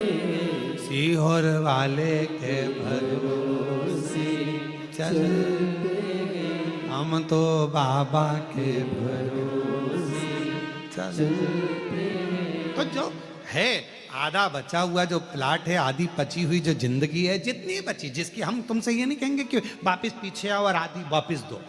सीहोर वाले के भरोसे चलते हम तो बाबा के भरोसे चलते। तो जो है आधा बचा हुआ जो प्लाट है, आधी पची हुई जो जिंदगी है, जितनी बची, जिसकी हम तुमसे ये नहीं कहेंगे कि वापस पीछे आओ और आधी वापस दो,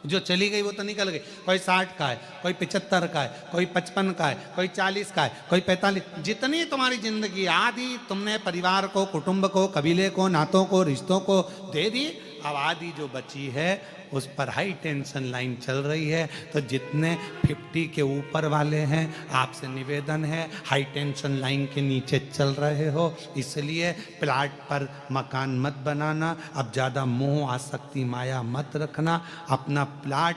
जो चली गई वो तो निकल गई। कोई 60 का है, कोई 75 का है, कोई 55 का है, कोई 40 का है, कोई 45। जितनी तुम्हारी जिंदगी आधी तुमने परिवार को, कुटुंब को, कबीले को, नातों को, रिश्तों को दे दी। अब आधी जो बची है उस पर हाई टेंशन लाइन चल रही है। तो जितने 50 के ऊपर वाले हैं, आपसे निवेदन है हाई टेंशन लाइन के नीचे चल रहे हो, इसलिए प्लाट पर मकान मत बनाना। अब ज़्यादा मोह आसक्ति माया मत रखना, अपना प्लाट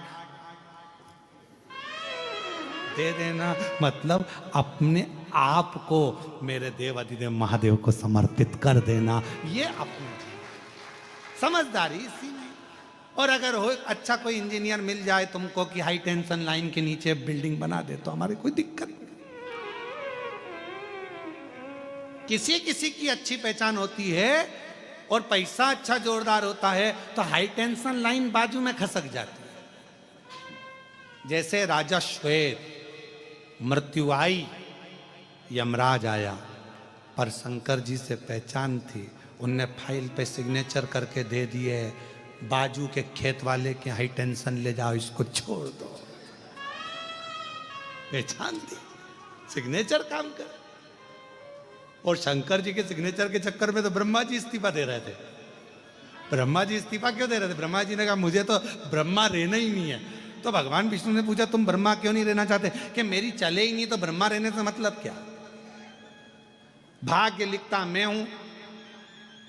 दे देना, मतलब अपने आप को मेरे देव अधिदेव महादेव को समर्पित कर देना। ये अपनी समझदारी इसी में। और अगर हो अच्छा कोई इंजीनियर मिल जाए तुमको कि हाई टेंशन लाइन के नीचे बिल्डिंग बना दे, तो हमारी कोई दिक्कत नहीं। किसी किसी की अच्छी पहचान होती है और पैसा अच्छा जोरदार होता है तो हाई टेंशन लाइन बाजू में खसक जाती है। जैसे राजा श्वेत, मृत्यु आई, यमराज आया, पर शंकर जी से पहचान थी, उनने फाइल पे सिग्नेचर करके दे दिए, बाजू के खेत वाले के हाई टेंशन ले जाओ, इसको छोड़ दो। पहचान दी, सिग्नेचर काम कर। और शंकर जी के सिग्नेचर के चक्कर में तो ब्रह्मा जी इस्तीफा दे रहे थे। ब्रह्मा जी इस्तीफा क्यों दे रहे थे? ब्रह्मा जी ने कहा मुझे तो ब्रह्मा रहना ही नहीं है। तो भगवान विष्णु ने पूछा तुम ब्रह्मा क्यों नहीं रहना चाहते? कि मेरी चले ही नहीं तो ब्रह्मा रहने से मतलब क्या? भाग्य लिखता मैं हूं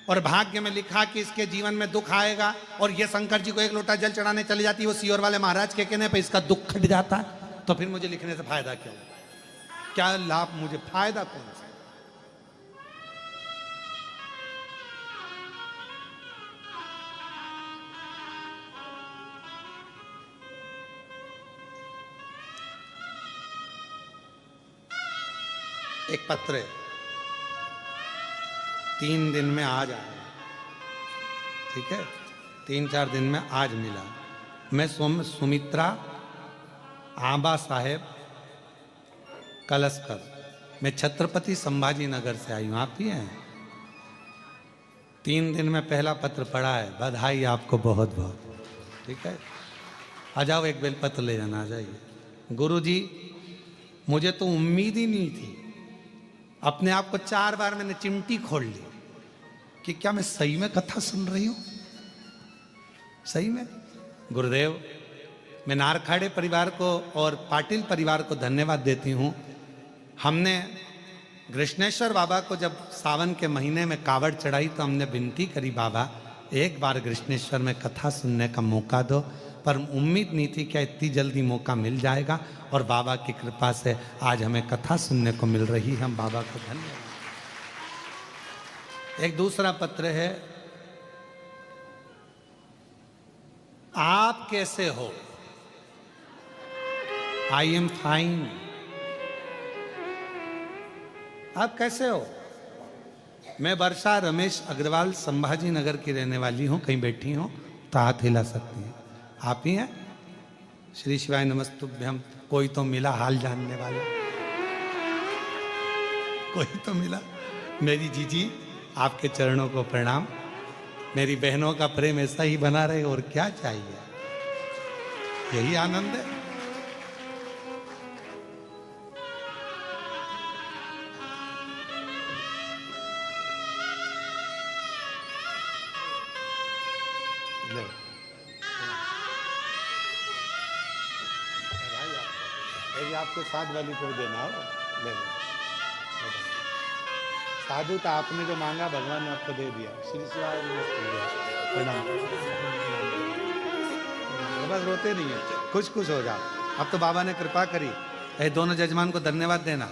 और भाग्य में लिखा कि इसके जीवन में दुख आएगा, और ये शंकर जी को एक लोटा जल चढ़ाने चली जाती है वो सीहोर वाले महाराज के कहने पे इसका दुख खट जाता है, तो फिर मुझे लिखने से फायदा क्या? क्या लाभ मुझे, फायदा कौन सा? एक पत्र है, 3 दिन में आज आया, ठीक है, 3-4 दिन में आज मिला। मैं सुमित्रा आबा साहेब कलस्कर, मैं छत्रपति संभाजी नगर से आई हूँ। आप ही हैं? 3 दिन में पहला पत्र पढ़ा है, बधाई आपको बहुत बहुत। ठीक है, आ जाओ एक बेलपत्र ले जाना, आ जाइए। गुरुजी मुझे तो उम्मीद ही नहीं थी, अपने आप को 4 बार मैंने चिमटी खोल ली कि क्या मैं सही में कथा सुन रही हूं? सही में। गुरुदेव, मैं नारखाड़े परिवार को और पाटिल परिवार को धन्यवाद देती हूं। हमने कृष्णेश्वर बाबा को जब सावन के महीने में कावड़ चढ़ाई तो हमने विनती करी, बाबा एक बार कृष्णेश्वर में कथा सुनने का मौका दो, पर उम्मीद नहीं थी क्या इतनी जल्दी मौका मिल जाएगा, और बाबा की कृपा से आज हमें कथा सुनने को मिल रही है। हम बाबा को धन्यवाद। एक दूसरा पत्र है, आप कैसे हो? I am fine. आप कैसे हो? मैं वर्षा रमेश अग्रवाल संभाजी नगर की रहने वाली हूं। कहीं बैठी हो तो हाथ हिला सकती हैं। आप ही हैं? श्री शिवाय नमस्तुभ्यम। कोई तो मिला हाल जानने वाला, कोई तो मिला। मेरी जीजी, आपके चरणों को प्रणाम। मेरी बहनों का प्रेम ऐसा ही बना रहे, और क्या चाहिए? यही आनंद है। आपके साथ वाली को देना हो, ले लो। साधु तो आपने जो मांगा भगवान ने आपको दे दिया। श्री शिवाय प्रणाम। बस रोते नहीं है, खुश खुश हो जाओ। अब तो बाबा ने कृपा करी। ये दोनों जजमान को धन्यवाद देना।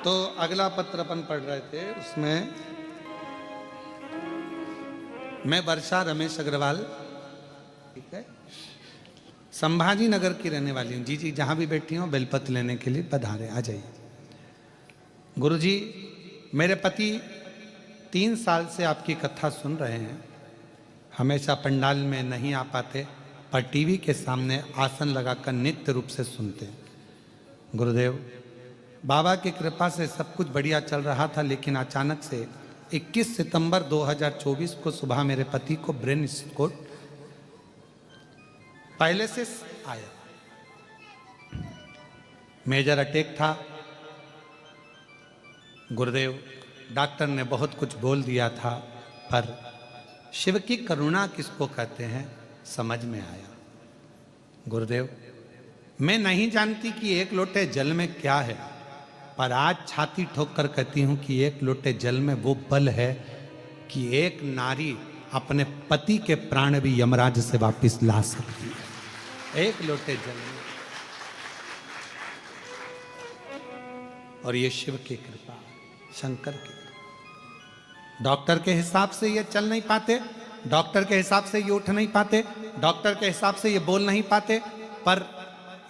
तो अगला पत्र अपन पढ़ रहे थे, उसमें मैं वर्षा रमेश अग्रवाल, ठीक है, संभाजी नगर की रहने वाली हूँ। जी जी, जहाँ भी बैठी हूँ बेलपत्र लेने के लिए पधारे, आ जाइए। गुरुजी, मेरे पति 3 साल से आपकी कथा सुन रहे हैं। हमेशा पंडाल में नहीं आ पाते, पर टीवी के सामने आसन लगाकर नित्य रूप से सुनते हैं। गुरुदेव, बाबा की कृपा से सब कुछ बढ़िया चल रहा था, लेकिन अचानक से 21 सितंबर 2024 को सुबह मेरे पति को ब्रेन स्ट्रोक पैलिसिस आया। मेजर अटैक था। गुरुदेव, डॉक्टर ने बहुत कुछ बोल दिया था, पर शिव की करुणा किसको कहते हैं समझ में आया। गुरुदेव, मैं नहीं जानती कि 1 लोटे जल में क्या है, पर आज छाती ठोक कर कहती हूं कि 1 लोटे जल में वो बल है कि एक नारी अपने पति के प्राण भी यमराज से वापस ला सकती है। 1 लोटे जल में। और ये शिव की कृपा, शंकर की। डॉक्टर के हिसाब से ये चल नहीं पाते, डॉक्टर के हिसाब से ये उठ नहीं पाते, डॉक्टर के हिसाब से ये बोल नहीं पाते, पर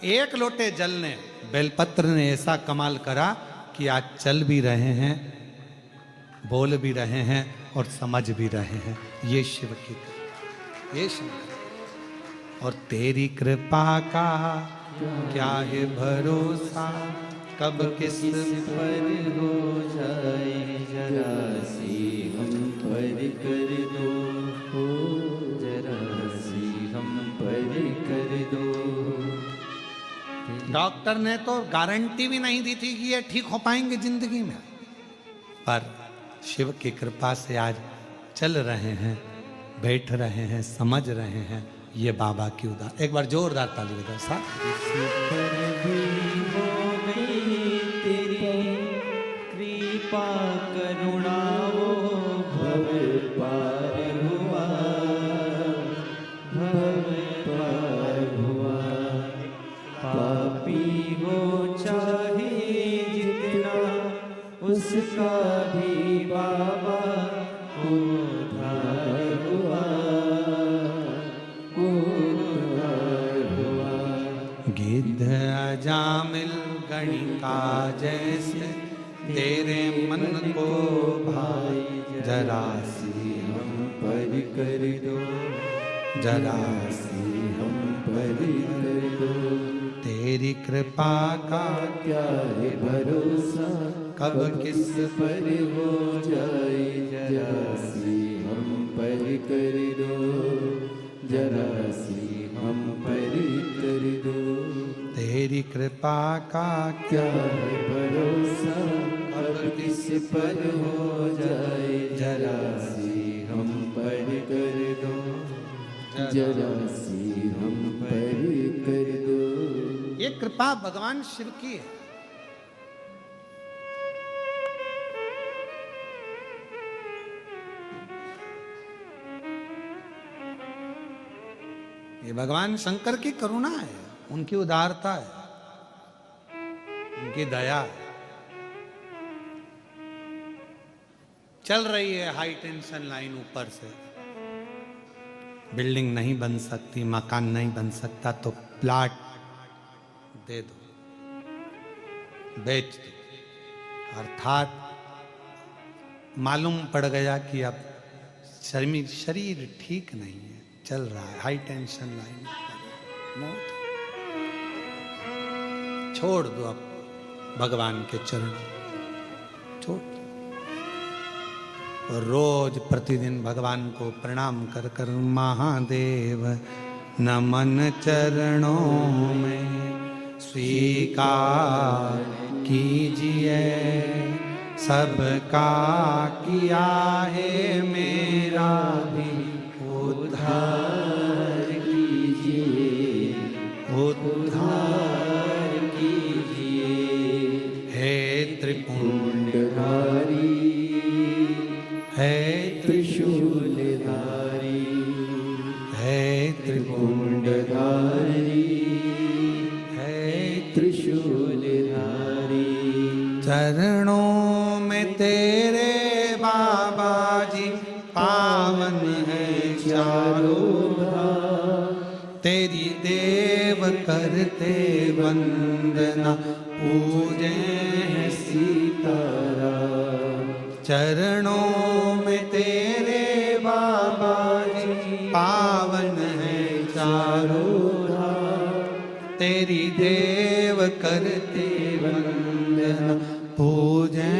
1 लोटे जल ने, बेलपत्र ने ऐसा कमाल करा कि आज चल भी रहे हैं, बोल भी रहे हैं और समझ भी रहे हैं। ये शिव की कृपा, ये शंकर। और तेरी कृपा का क्या है भरोसा, कब किस पर हो जाए जरा सी हम पर कर दो, हो जरा सी हम पर कर दो। डॉक्टर ने तो गारंटी भी नहीं दी थी कि ये ठीक हो पाएंगे जिंदगी में, पर शिव की कृपा से आज चल रहे हैं, बैठ रहे हैं, समझ रहे हैं। ये बाबा की उदार। एक बार जोरदार ताली बजाओ साहब। कृपा करुणा वो भव पार हुआ, भव पार हुआ। पापी हो चाहे जितना, उसका भी बाबा उद्धार हुआ, उद्धार हुआ। गिद्ध अजामिल गणिका जैसे तेरे मन को भाई, जरा सी हम पर कर दो, जरा सी हम पर कर दो। तेरी कृपा का क्या है भरोसा, कब किस पर हो जाए जरा सी हम पर कर दो, जरा सी हम पर कर दो। तेरी कृपा का क्या है भरोसा, अब किस पर हो जाए जरा सी हम पर कर दो, जरा सी हम पर कर दो। ये कृपा भगवान शिव की है। ये भगवान शंकर की करुणा है, उनकी उदारता है, उनकी दया है। चल रही है हाई टेंशन लाइन ऊपर से। बिल्डिंग नहीं बन सकती, मकान नहीं बन सकता, तो प्लाट दे दो, बेच दो। अर्थात मालूम पड़ गया कि अब शरीर ठीक नहीं है, चल रहा है हाई टेंशन लाइन, मौत। छोड़ दो अब भगवान के चरण, छोड़ दो। और रोज प्रतिदिन भगवान को प्रणाम कर कर महादेव नमन चरणों में स्वीकार कीजिए, सबका किया है मेरा भी उद्धार कीजिए, उद्धार कीजिए। हे त्रिपुंडधारी, है त्रिशूलधारी, है त्रिपुंडधारी, है त्रिशूलधारी। चरणों में तेरे बाबा जी पावन है चारों धाम, तेरी देव करते वंदना पूजे सीताराम। चरणों में तेरे बाबा जी पावन है चारों धाम। तेरी देव करते वंदना पूजे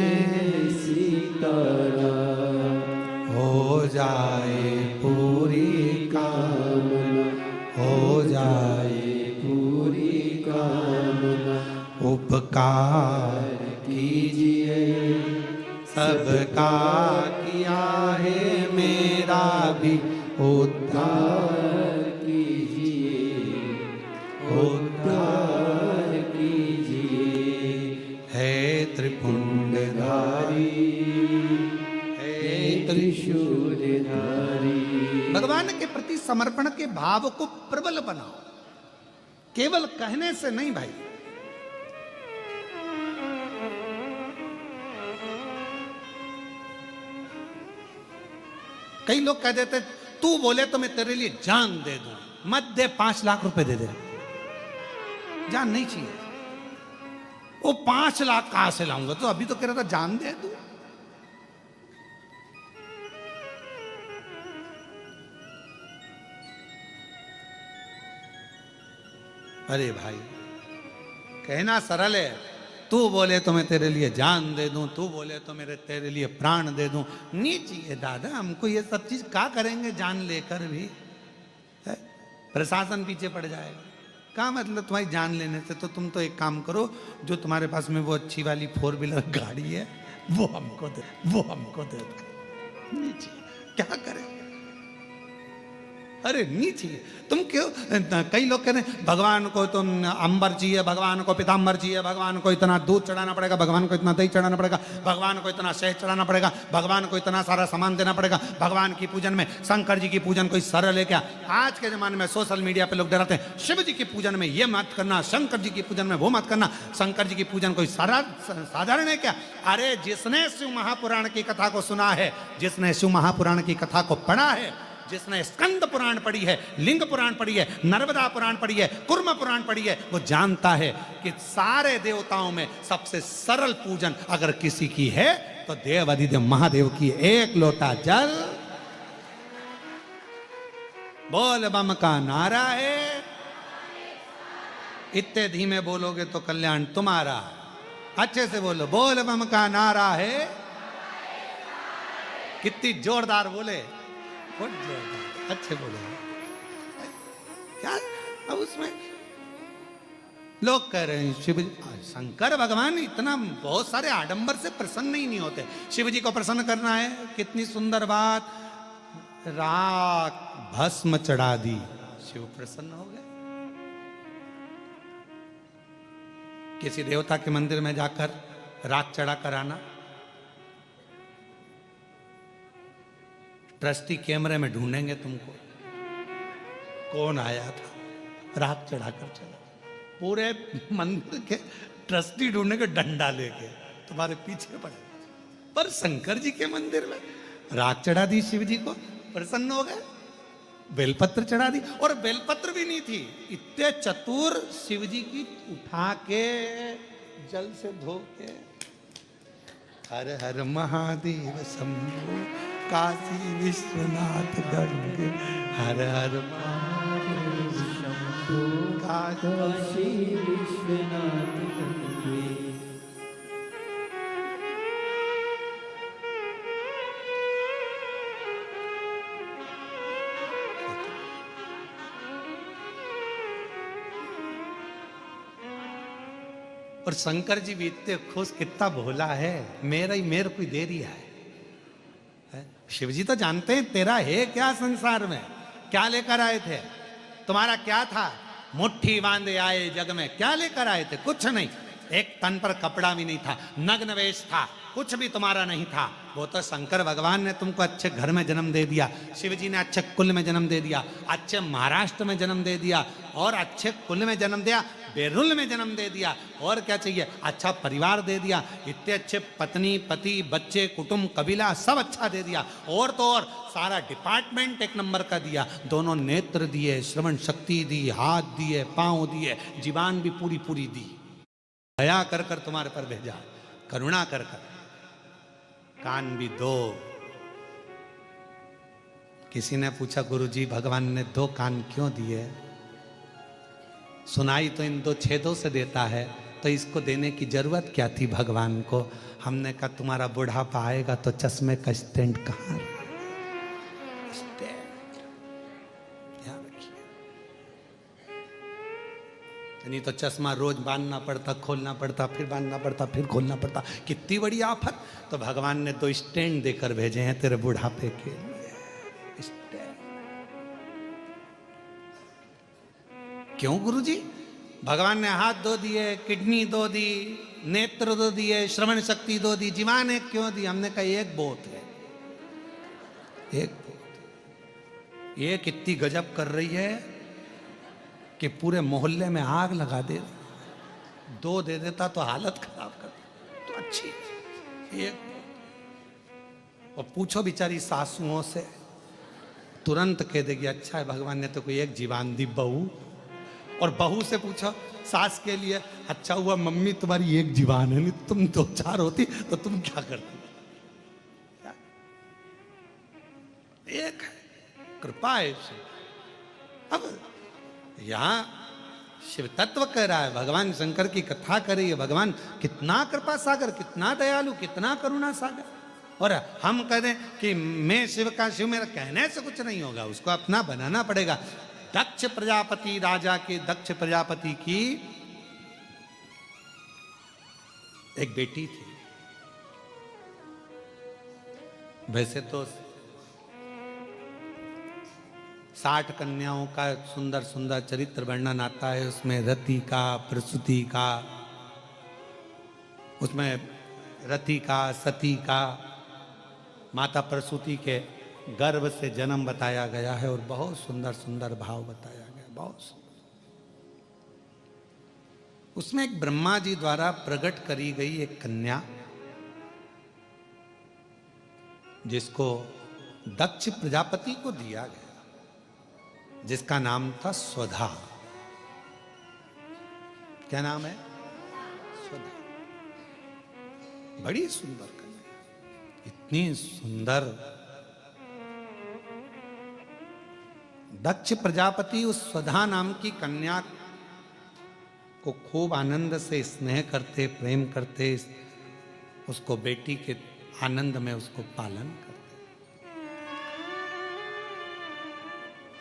सीताराम। हो जाए पूरी कामना हो जाए पूरी कामना। उपकार कीजिए सबका किया है मेरा भी उद्धार कीजिए उद्धार कीजिए। है त्रिपुंडधारी है त्रिशूलधारी। भगवान के प्रति समर्पण के भाव को प्रबल बनाओ, केवल कहने से नहीं भाई। कई लोग कह देते तू बोले तो मैं तेरे लिए जान दे दूं, मत दे 5 लाख रुपए दे दे, जान नहीं चाहिए। वो 5 लाख कहां से लाऊंगा, तो अभी तो कह रहा था जान दे दूं। अरे भाई कहना सरल है, तू बोले तो मैं तेरे लिए जान दे दूं, तू बोले तो मेरे तेरे लिए प्राण दे दूं। नहीं चाहिए दादा, हमको ये सब चीज क्या करेंगे जान लेकर भी, है? प्रशासन पीछे पड़ जाएगा। क्या मतलब तुम्हारी जान लेने से, तो तुम तो एक काम करो, जो तुम्हारे पास में वो अच्छी वाली 4 व्हीलर गाड़ी है वो हमको दे, वो हमको दे दो। नहीं चाहिए, क्या करें। अरे नहीं चाहिए। तुम क्यों, कई लोग कहते हैं भगवान को तो अंबर चाहिए, भगवान को पीताम्बर चाहिए, भगवान को इतना दूध चढ़ाना पड़ेगा, भगवान को इतना दही चढ़ाना पड़ेगा, भगवान को इतना शहद चढ़ाना पड़ेगा, भगवान को इतना सारा सामान देना पड़ेगा, भगवान की पूजन में शंकर जी की पूजन कोई सरल है क्या। आज के जमाने में सोशल मीडिया पे लोग डराते हैं शिव जी की पूजन में ये मत करना, शंकर जी की पूजन में वो मत करना। शंकर जी की पूजन कोई साधारण है क्या। अरे जिसने शिव महापुराण की कथा को सुना है, जिसने शिव महापुराण की कथा को पढ़ा है, जिसने स्कंद पुराण पढ़ी है, लिंग पुराण पढ़ी है, नर्मदा पुराण पढ़ी है, कुर्म पुराण पढ़ी है, वो जानता है कि सारे देवताओं में सबसे सरल पूजन अगर किसी की है तो देव अधिदेव महादेव की। 1 लोटा जल, बोल बम का नारा है। इतने धीमे बोलोगे तो कल्याण तुम्हारा। अच्छे से बोलो, बोल बम का नारा है। कितनी जोरदार बोले, अच्छे बोले क्या। अब उसमें लोग कह रहे हैं शिव शंकर भगवान इतना बहुत सारे आडंबर से प्रसन्न ही नहीं होते। शिव जी को प्रसन्न करना है, कितनी सुंदर बात, राख भस्म चढ़ा दी, शिव प्रसन्न हो गए। किसी देवता के मंदिर में जाकर राख चढ़ा कर आना, ट्रस्टी कैमरे में ढूंढेंगे तुमको, कौन आया था, राख चढ़ाकर चला। पूरे मंदिर के ट्रस्टी ढूंढेंगे डंडा लेके, तुम्हारे पीछे पड़े। पर शंकर जी के मंदिर में राख चढ़ा दी, शिव जी को प्रसन्न हो गए। बेलपत्र चढ़ा दी, और बेलपत्र भी नहीं थी, इतने चतुर शिव जी की उठा के जल से धो के हर हर महादेव शंभो काशी विश्वनाथ गंगे, हर हर महादेव शंभो काशी विश्वनाथ गंगे। और शंकर जी भी इतने खुश, कितना भोला है, मेरा ही मेरे को दे दिया है। शिव जी तो जानते हैं तेरा है क्या संसार में, क्या लेकर आए थे, तुम्हारा क्या था, मुट्ठी बांधे आए जग में, क्या लेकर आए थे, कुछ नहीं। एक तन पर कपड़ा भी नहीं था, नग्न वेश था, कुछ भी तुम्हारा नहीं था। वो तो शंकर भगवान ने तुमको अच्छे घर में जन्म दे दिया, शिव जी ने अच्छे कुल में जन्म दे दिया, अच्छे महाराष्ट्र में जन्म दे दिया, और अच्छे कुल में जन्म दिया, बेरुल में जन्म दे दिया, और क्या चाहिए, अच्छा परिवार दे दिया, इतने अच्छे पत्नी पति बच्चे कुटुंब कबीला सब अच्छा दे दिया, और तो और सारा डिपार्टमेंट एक नंबर का दिया, दोनों नेत्र दिए, श्रवण शक्ति दी, हाथ दिए, पांव दिए, जीवान भी पूरी पूरी दी, दया कर कर तुम्हारे पर भेजा, करुणा कर कर, कान भी दो। किसी ने पूछा गुरुजी भगवान ने दो कान क्यों दिए? सुनाई तो इन दो छेदों से देता है, तो इसको देने की जरूरत क्या थी भगवान को? हमने कहा तुम्हारा बुढ़ापा आएगा तो चश्मे का स्टैंड कहाँ? नहीं तो चश्मा रोज बांधना पड़ता, खोलना पड़ता, फिर बांधना पड़ता, फिर खोलना पड़ता, कितनी बड़ी आफत। तो भगवान ने दो स्टैंड देकर भेजे हैं तेरे बुढ़ापे के लिए। स्टैंड क्यों गुरुजी? भगवान ने हाथ दो दिए, किडनी दो दी, नेत्र दो दिए, श्रवण शक्ति दो दी, जीवान एक क्यों दी? हमने कहा एक बहुत है, एक बहुत। ये कितनी गजब कर रही है कि पूरे मोहल्ले में आग लगा दे। दो दे देता तो हालत खराब कर, तो अच्छी एक। और पूछो बेचारी सासुओं से, तुरंत कह देगी अच्छा है भगवान ने तो कोई एक जीवान दी बहू। और बहू से पूछो सास के लिए, अच्छा हुआ मम्मी तुम्हारी एक जीवान है, नहीं तुम दो चार होती तो तुम क्या करती? एक है, कृपा है। अब यहां शिव तत्व कह रहा है, भगवान शंकर की कथा कर रही है, भगवान कितना कृपा सागर, कितना दयालु, कितना करुणा सागर। और हम कह दें कि मैं शिव का, शिव मेरा कहने से कुछ नहीं होगा, उसको अपना बनाना पड़ेगा। दक्ष प्रजापति, राजा के दक्ष प्रजापति की एक बेटी थी। वैसे तो 60 कन्याओं का सुंदर सुंदर चरित्र वर्णन आता है, उसमें रति का, प्रसूति का, उसमें रति का, सती का, माता प्रसूति के गर्भ से जन्म बताया गया है, और बहुत सुंदर सुंदर भाव बताया गया, बहुत सुंदर। उसमें एक ब्रह्मा जी द्वारा प्रकट करी गई एक कन्या, जिसको दक्ष प्रजापति को दिया गया, जिसका नाम था स्वधा। क्या नाम है? स्वधा। बड़ी सुंदर कन्या, इतनी सुंदर। दक्ष प्रजापति उस स्वधा नाम की कन्या को खूब आनंद से स्नेह करते, प्रेम करते, उसको बेटी के आनंद में उसको पालन करते।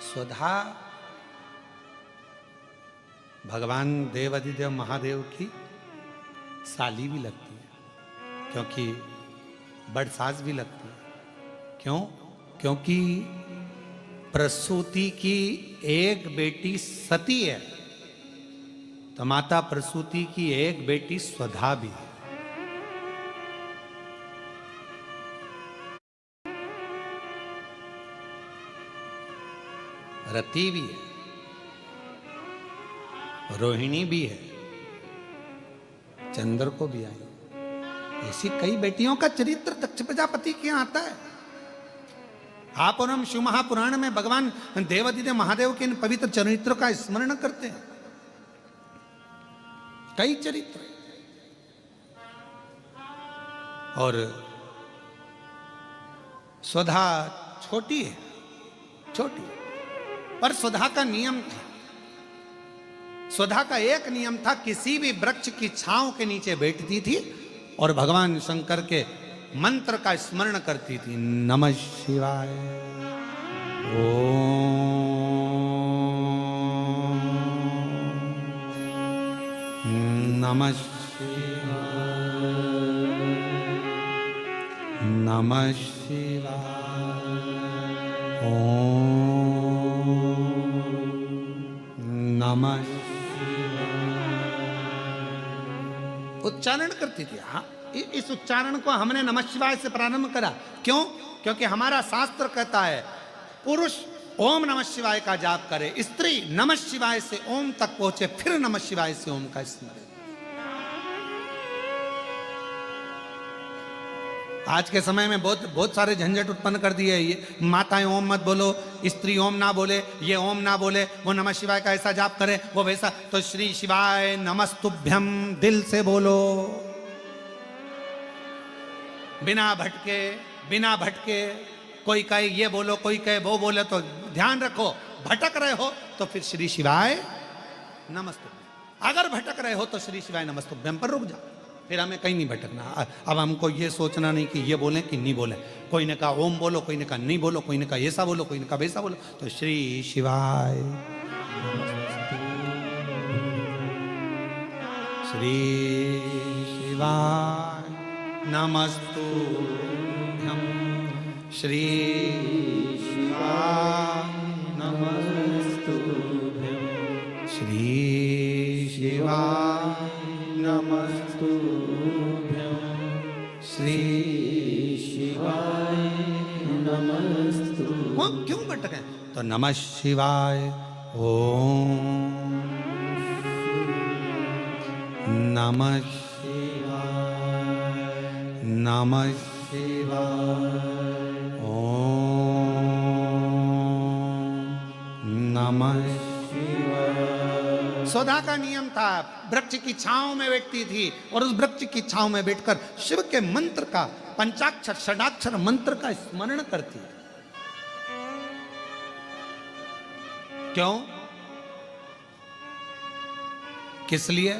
स्वधा भगवान देवाधिदेव महादेव की साली भी लगती है, क्योंकि बड़ सास भी लगती है। क्यों? क्योंकि प्रसूति की एक बेटी सती है, तो माता प्रसूति की एक बेटी स्वधा भी है। रति भी है, रोहिणी भी है, चंद्र को भी आई। ऐसी कई बेटियों का चरित्र दक्ष प्रजापति के यहाँ आता है। आप और हम शिव महापुराण में भगवान देवाधिदेव महादेव के इन पवित्र चरित्रों का स्मरण करते हैं। कई चरित्र। और स्वधा छोटी है, छोटी, पर स्वधा का नियम था। स्वधा का एक नियम था, किसी भी वृक्ष की छांव के नीचे बैठती थी और भगवान शंकर के मंत्र का स्मरण करती थी। नमः शिवाय, ओम नमः शिवाय, नमः शिवाय, ओम नमः शिवाय, उच्चारण करती थी। हाँ, इस उच्चारण को हमने नमः शिवाय से प्रारंभ करा। क्यों? क्योंकि हमारा शास्त्र कहता है पुरुष ओम नमः शिवाय का जाप करे, स्त्री नमः शिवाय से ओम तक पहुंचे, फिर नमः शिवाय से ओम का स्मरण। आज के समय में बहुत सारे झंझट उत्पन्न कर दिए। ये माताएं ओम मत बोलो, स्त्री ओम ना बोले, ये ओम ना बोले, वो नमः शिवाय का ऐसा जाप करे, वो वैसा। तो श्री शिवाय नमस्तुभ्यम दिल से बोलो, बिना भटके। कोई कहे ये बोलो, कोई कहे वो बोले, तो ध्यान रखो भटक रहे हो तो फिर श्री शिवाय नमस्तुभ्यम। अगर भटक रहे हो तो श्री शिवाय नमस्तुभ्यम पर रुक जाओ, फिर हमें कहीं नहीं भटकना। अब हमको ये सोचना नहीं कि ये बोलें कि नहीं बोलें। कोई ने कहा ओम बोलो, कोई ने कहा नहीं बोलो, कोई ने कहा ऐसा बोलो, कोई ने कहा वैसा बोलो। तो श्री शिवाय, श्री शिवाय नमस्तुभ्यम, श्री शिवाय नमस्तुभ्यम, श्री शिवाय नमस्तुभ्यं, श्री शिवाय नमस्तुभ्यं। क्यों भटके? तो नमः शिवाय ओम, नमः शिवाय, नमः शिवाय ओम, नमः शिवाय। सौदा का नियम था, वृक्ष की छांव में बैठती थी और उस वृक्ष की छांव में बैठकर शिव के मंत्र का, पंचाक्षर षडाक्षर मंत्र का स्मरण करती। क्यों? किस लिए?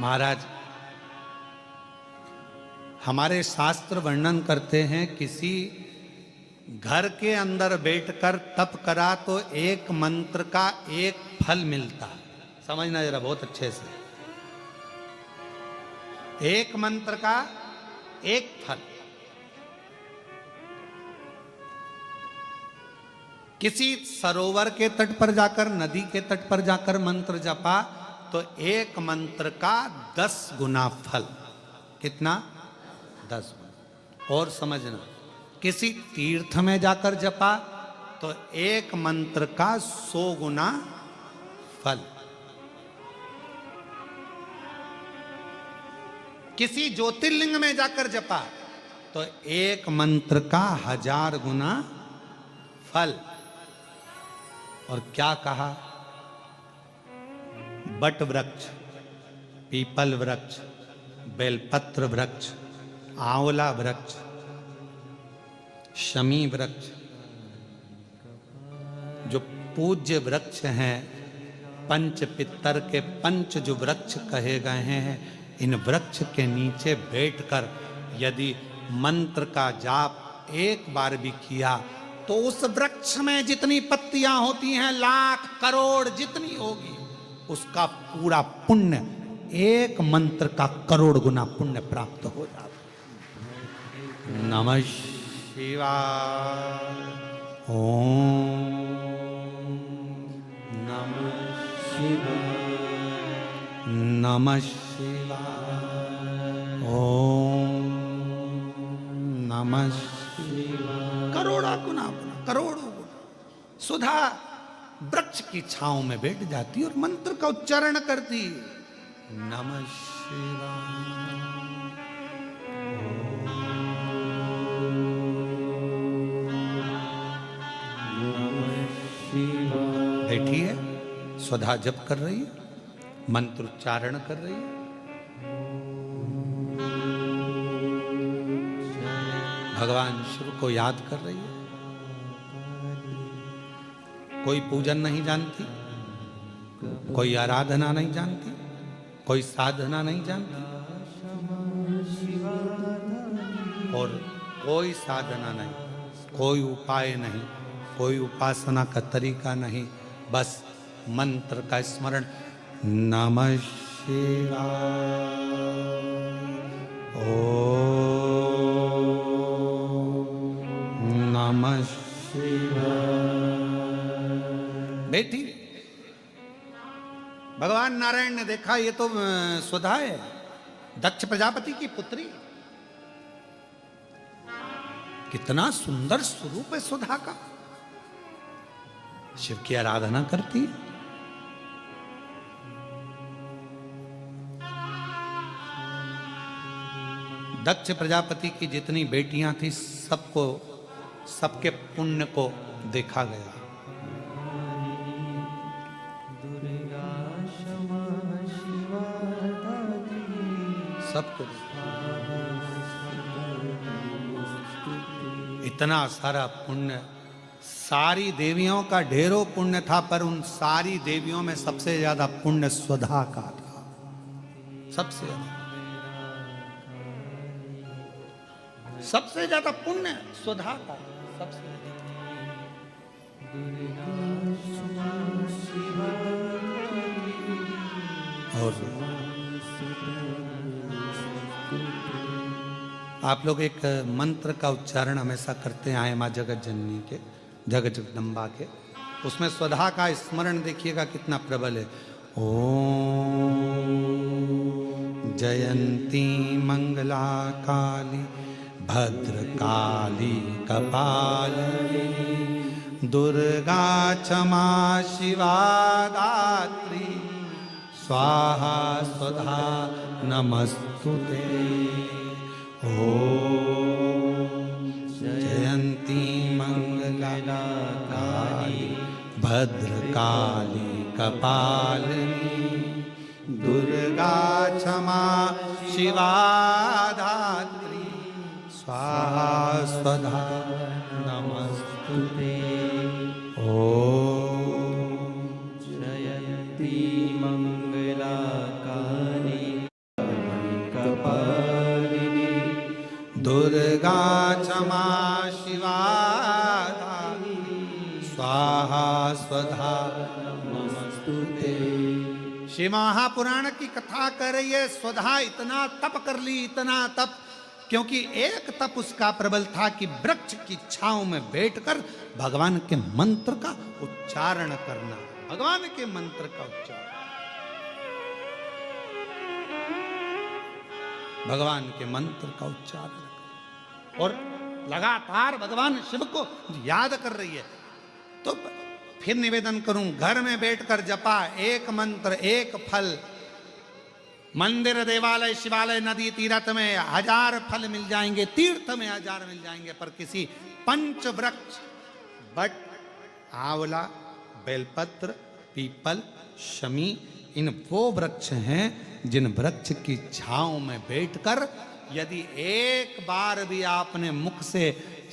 महाराज, हमारे शास्त्र वर्णन करते हैं किसी घर के अंदर बैठकर तप करा तो एक मंत्र का एक फल मिलता। समझना जरा बहुत अच्छे से, एक मंत्र का एक फल। किसी सरोवर के तट पर जाकर, नदी के तट पर जाकर मंत्र जपा तो एक मंत्र का 10 गुना फल। कितना? 10 गुना। और समझना, किसी तीर्थ में जाकर जपा तो एक मंत्र का 100 गुना फल। किसी ज्योतिर्लिंग में जाकर जपा तो एक मंत्र का 1000 गुना फल। और क्या कहा? बट वृक्ष, पीपल वृक्ष, बेलपत्र वृक्ष, आंवला वृक्ष, शमी वृक्ष, जो पूज्य वृक्ष हैं, पंच पितर के पंच जो वृक्ष कहे गए हैं, इन वृक्ष के नीचे बैठकर यदि मंत्र का जाप एक बार भी किया तो उस वृक्ष में जितनी पत्तियां होती हैं, लाख करोड़ जितनी होगी, उसका पूरा पुण्य एक मंत्र का करोड़ गुना पुण्य प्राप्त हो जाता। नमः शिवाय ओम, नमः शिवाय, नमः शिवाय ओम, नमः शिवाय। करोड़ा गुना, करोड़ों गुना सुधा वृक्ष की छांव में बैठ जाती और मंत्र का उच्चारण करती। नमः शिवाय, बैठी है, स्वधा जप कर रही है, मंत्र उच्चारण कर रही है। भगवान शिव को याद कर रही है। कोई पूजन नहीं जानती, कोई आराधना नहीं जानती, कोई साधना नहीं जानती, और कोई साधना नहीं, कोई उपाय नहीं, कोई उपासना का तरीका नहीं, बस मंत्र का स्मरण। नमः शिवाय ओम, नमः शिवाय। बेटी भगवान नारायण ने देखा ये तो सुधा है, दक्ष प्रजापति की पुत्री। कितना सुंदर स्वरूप है सुधा का। शिव की आराधना करती। दक्ष प्रजापति की जितनी बेटियां थी सबको, सबके पुण्य को देखा गया। सबको इतना सारा पुण्य, सारी देवियों का ढेरों पुण्य था, पर उन सारी देवियों में सबसे ज्यादा पुण्य सुधा का था। सबसे ज्यादा पुण्य सुधा का। सबसे और आप लोग एक मंत्र का उच्चारण हमेशा करते आए मां जगत जननी के, जगत जगदम्बा के। उसमें स्वधा का स्मरण देखिएगा कितना प्रबल है। ओम जयंती मंगला काली भद्रकाली कपालिनी दुर्गा क्षमा शिवा दात्री स्वाहा स्वधा नमस्तुते। ओम जयंती मंगला काली भद्रकाली कपालिनी दुर्गा क्षमा शिवा धात्री स्वाहा स्वधा नमस्तुते। ओम जयंती मंगला काली कपालिनी दुर्गा क्षमा शिवा स्वाहा स्वधा नमस्तुते। शिव महापुराण की कथा कर रही है। स्वधा इतना तप कर ली, इतना तप, क्योंकि एक तप उसका प्रबल था कि वृक्ष की छांव में बैठकर भगवान के मंत्र का उच्चारण करना। भगवान के मंत्र का उच्चारण, भगवान के मंत्र का उच्चारण, और लगातार भगवान शिव को याद कर रही है। तो फिर निवेदन करूं, घर में बैठकर जपा एक मंत्र एक फल, मंदिर देवालय शिवालय नदी तीर्थ में 1000 फल मिल जाएंगे, तीर्थ में 1000 मिल जाएंगे, पर किसी पंच वृक्ष बट आंवला बेलपत्र पीपल शमी, इन वो वृक्ष हैं जिन वृक्ष की छांव में बैठकर यदि एक बार भी आपने मुख से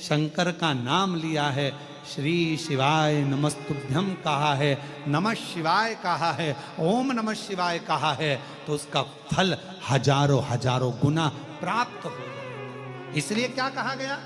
शंकर का नाम लिया है, श्री शिवाय नमस्तुभ्यम कहा है, नमः शिवाय कहा है, ओम नमः शिवाय कहा है, तो उसका फल हजारों हजारों गुना प्राप्त हो जाएगा। इसलिए क्या कहा गया,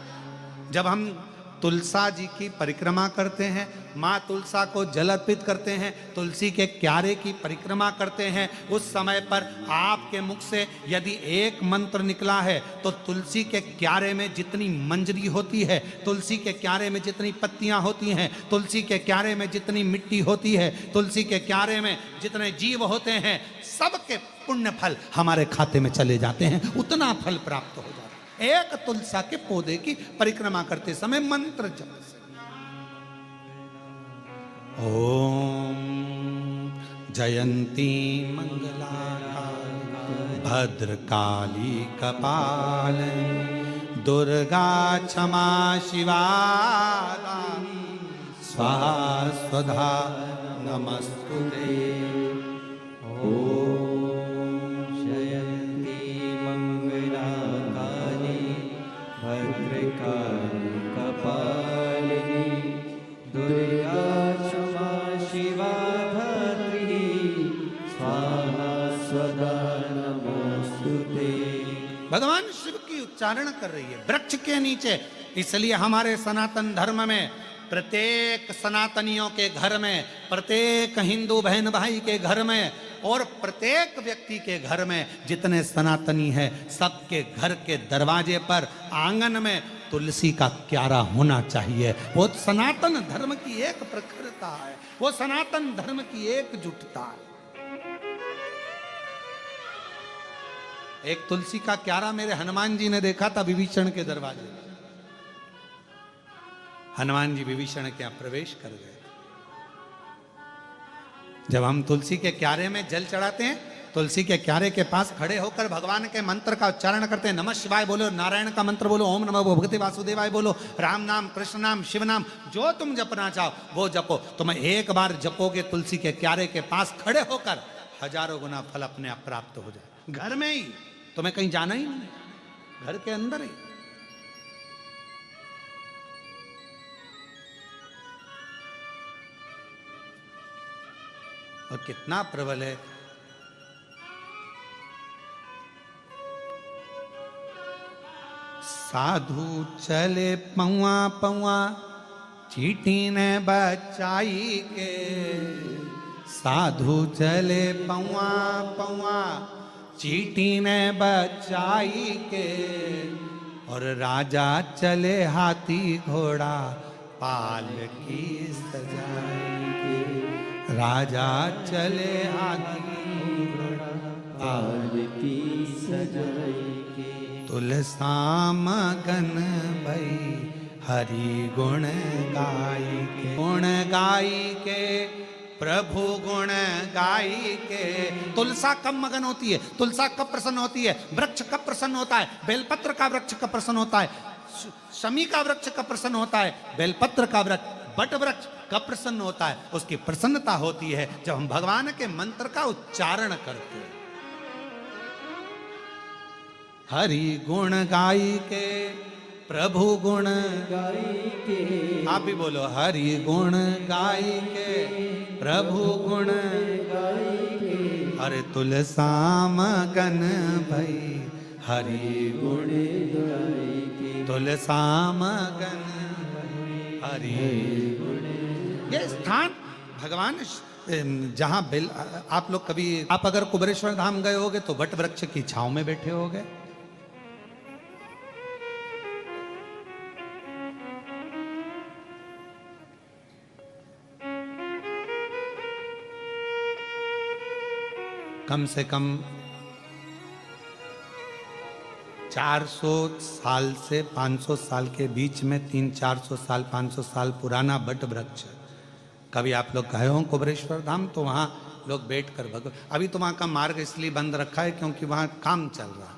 जब हम तुलसा जी की परिक्रमा करते हैं, माँ तुलसा को जल अर्पित करते हैं, तुलसी के क्यारे की परिक्रमा करते हैं, उस समय पर आपके मुख से यदि एक मंत्र निकला है तो तुलसी के क्यारे में जितनी मंजरी होती है, तुलसी के क्यारे में जितनी पत्तियां होती हैं, तुलसी के क्यारे में जितनी मिट्टी होती है, तुलसी के क्यारे में जितने जीव होते हैं, सबके पुण्य फल हमारे खाते में चले जाते हैं, उतना फल प्राप्त हो जाता है एक तुलसा के पौधे की परिक्रमा करते समय मंत्र जप से। ओम जयंती मंगला भद्रकाली कपालिनी दुर्गा क्षमा शिवा स्वाहा स्वधा नमस्तुते। कपालिनी दुर्गा क्षमा शिवा धात्री स्वाहा स्वधा नमस्तुते। भगवान शिव की उच्चारण कर रही है वृक्ष के नीचे। इसलिए हमारे सनातन धर्म में प्रत्येक सनातनियों के घर में, प्रत्येक हिंदू बहन भाई के घर में और प्रत्येक व्यक्ति के घर में जितने सनातनी हैं, सबके घर के दरवाजे पर आंगन में तुलसी का क्यारा होना चाहिए। वो सनातन धर्म की एक प्रखरता है, वो सनातन धर्म की एकजुटता है। एक तुलसी का क्यारा मेरे हनुमान जी ने देखा था विभीषण के दरवाजे। हनुमान जी विभीषण के यहां प्रवेश कर गए। जब हम तुलसी के क्यारे में जल चढ़ाते हैं, तुलसी के क्यारे के पास खड़े होकर भगवान के मंत्र का उच्चारण करते हैं। नमः शिवाय बोलो, नारायण का मंत्र बोलो, ओम नमः भगवते वासुदेवाय बोलो, राम नाम, कृष्ण नाम, शिव नाम, जो तुम जपना चाहो वो जपो। तुम्हें एक बार जपोगे तुलसी के क्यारे के पास खड़े होकर, हजारों गुना फल अपने आप प्राप्त हो जाए। घर में ही, तुम्हें कहीं जाना ही नहीं, घर के अंदर ही। और कितना प्रबल है। साधु चले पौआ पौआ, चींटी ने बचाई के। साधु चले पौआ पौआ, चींटी ने बचाई के। और राजा चले हाथी घोड़ा, पालकी सजाई के। राजा चले हाथी घोड़ा, पालकी सजाई के। तुलसा मगन भई, हरि गुण गाई के। गुण गाई के, प्रभु गुण गाई के। तुलसा कब मगन होती है? तुलसा कब प्रसन्न होती है? वृक्ष कब प्रसन्न होता है? बेलपत्र का वृक्ष कब प्रसन्न होता है? शमी का वृक्ष कब प्रसन्न होता है? बेलपत्र का वृक्ष, बट वृक्ष कब प्रसन्न होता है? उसकी प्रसन्नता होती है जब हम भगवान के मंत्र का उच्चारण करते हैं। हरि गुण गाई के, प्रभु गुण गाई के। आप भी बोलो, हरि गुण गाई के, प्रभु गुण गाई के। हरे तुलसा मगन भई, हरि गुण गाई के। तुलसा मगन हरि। ये स्थान भगवान जहाँ बिल, आप लोग कभी, आप अगर कुबेरेश्वर धाम गए होगे तो वट वृक्ष की छांव में बैठे होगे। कम से कम 400 साल से 500 साल के बीच में, 300-400 साल 500 साल पुराना बट वृक्ष। कभी आप लोग गए हो कुबेरेश्वर धाम तो वहाँ लोग बैठ कर अभी तो वहाँ का मार्ग इसलिए बंद रखा है क्योंकि वहाँ काम चल रहा,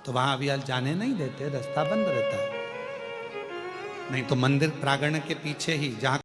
तो वहाँ अभी जाने नहीं देते, रास्ता बंद रहता है। नहीं तो मंदिर प्रांगण के पीछे ही, जहाँ